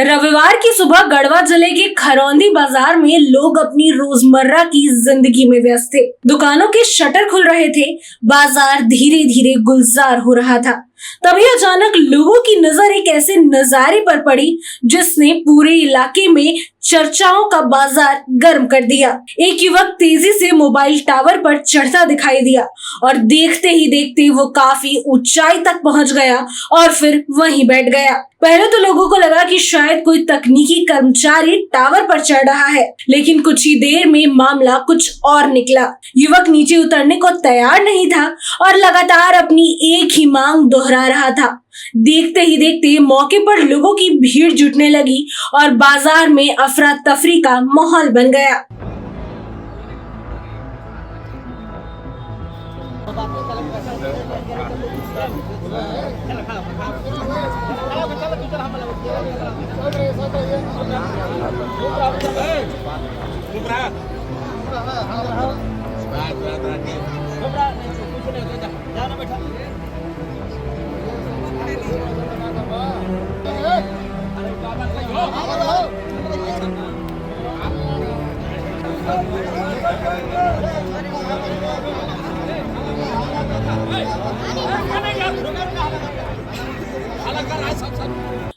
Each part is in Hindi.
रविवार की सुबह गढ़वा जिले के खरौंदी बाजार में लोग अपनी रोजमर्रा की जिंदगी में व्यस्त थे। दुकानों के शटर खुल रहे थे, बाजार धीरे धीरे गुलजार हो रहा था। तभी अचानक लोगों की नजर एक ऐसे नजारे पर पड़ी जिसने पूरे इलाके में चर्चाओं का बाजार गर्म कर दिया। एक युवक तेजी से मोबाइल टावर पर चढ़ता दिखाई दिया और देखते ही देखते वो काफी ऊंचाई तक पहुंच गया और फिर वहीं बैठ गया। पहले तो लोगों को लगा कि शायद कोई तकनीकी कर्मचारी टावर पर चढ़ रहा है, लेकिन कुछ ही देर में मामला कुछ और निकला। युवक नीचे उतरने को तैयार नहीं था और लगातार अपनी एक ही मांग दोहरा रहा था। देखते ही देखते मौके पर लोगों की भीड़ जुटने लगी और बाजार में अफरा तफरी का माहौल बन गया।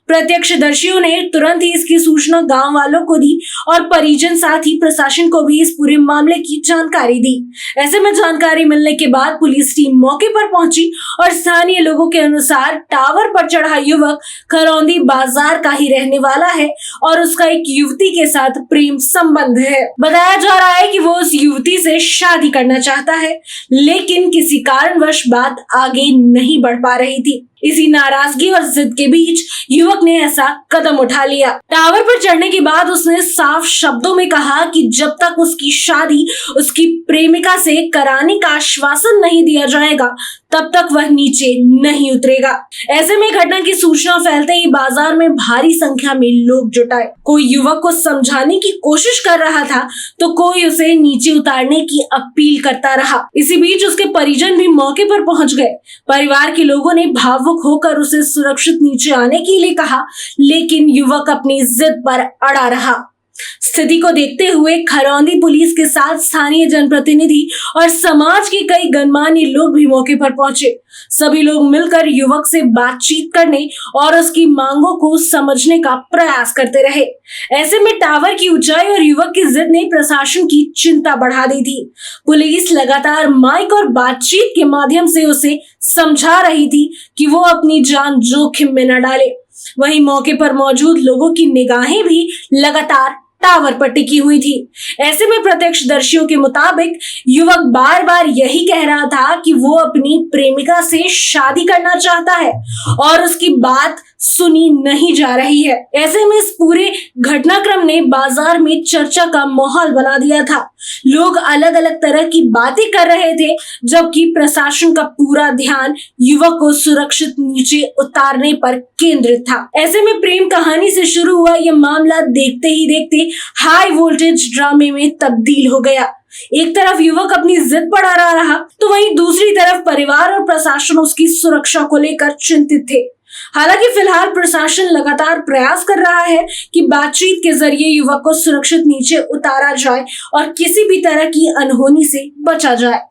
प्रत्यक्षदर्शियों ने तुरंत ही इसकी सूचना गांव वालों को दी और परिजन साथ ही प्रशासन को भी इस पूरे मामले की जानकारी दी। ऐसे में जानकारी मिलने के बाद पुलिस टीम मौके पर पहुंची और स्थानीय लोगों के अनुसार टावर पर चढ़ा युवक खरौंदी बाजार का ही रहने वाला है और उसका एक युवती के साथ प्रेम संबंध है। बताया जा रहा है कि वो उस युवती से शादी करना चाहता है, लेकिन किसी कारणवश बात आगे नहीं बढ़ पा रही थी। इसी नाराजगी और जिद के बीच युवक ने ऐसा कदम उठा लिया। टावर पर चढ़ने के बाद उसने साफ शब्दों में कहा कि जब तक उसकी शादी उसकी प्रेमिका से कराने का आश्वासन नहीं दिया जाएगा तब तक वह नीचे नहीं उतरेगा। ऐसे में घटना की सूचना फैलते ही बाजार में भारी संख्या में लोग जुटाए। कोई युवक को समझाने की कोशिश कर रहा था तो कोई उसे नीचे उतारने की अपील करता रहा। इसी बीच उसके परिजन भी मौके पर पहुंच गए। परिवार के लोगों ने भावुक होकर उसे सुरक्षित नीचे आने के लिए कहा, लेकिन युवक अपनी जिद पर अड़ा रहा। स्थिति को देखते हुए खरौंदी पुलिस के साथ स्थानीय जनप्रतिनिधि और समाज के कई गणमान्य लोग भी मौके पर पहुंचे। सभी लोग मिलकर युवक से बातचीत करने और उसकी मांगों को समझने का प्रयास करते रहे। ऐसे में टावर की ऊंचाई और युवक की जिद ने प्रशासन की चिंता बढ़ा दी थी। पुलिस लगातार माइक और बातचीत के माध्यम से उसे समझा रही थी कि वो अपनी जान जोखिम में न डाले। वहीं मौके पर मौजूद लोगों की निगाहें भी लगातार टावर पर टिकी हुई थी। ऐसे में प्रत्यक्षदर्शियों के मुताबिक युवक बार बार यही कह रहा था कि वो अपनी प्रेमिका से शादी करना चाहता है और उसकी बात सुनी नहीं जा रही है। ऐसे में इस पूरे घटनाक्रम ने बाजार में चर्चा का माहौल बना दिया था। लोग अलग अलग तरह की बातें कर रहे थे, जबकि प्रशासन का पूरा ध्यान युवक को सुरक्षित नीचे उतारने पर केंद्रित था। ऐसे में प्रेम कहानी से शुरू हुआ यह मामला देखते ही देखते हाई वोल्टेज ड्रामे में तब्दील हो गया। एक तरफ युवक अपनी जिद पर अड़ा रहा तो वहीं दूसरी तरफ परिवार और प्रशासन उसकी सुरक्षा को लेकर चिंतित थे। हालांकि फिलहाल प्रशासन लगातार प्रयास कर रहा है कि बातचीत के जरिए युवक को सुरक्षित नीचे उतारा जाए और किसी भी तरह की अनहोनी से बचा जाए।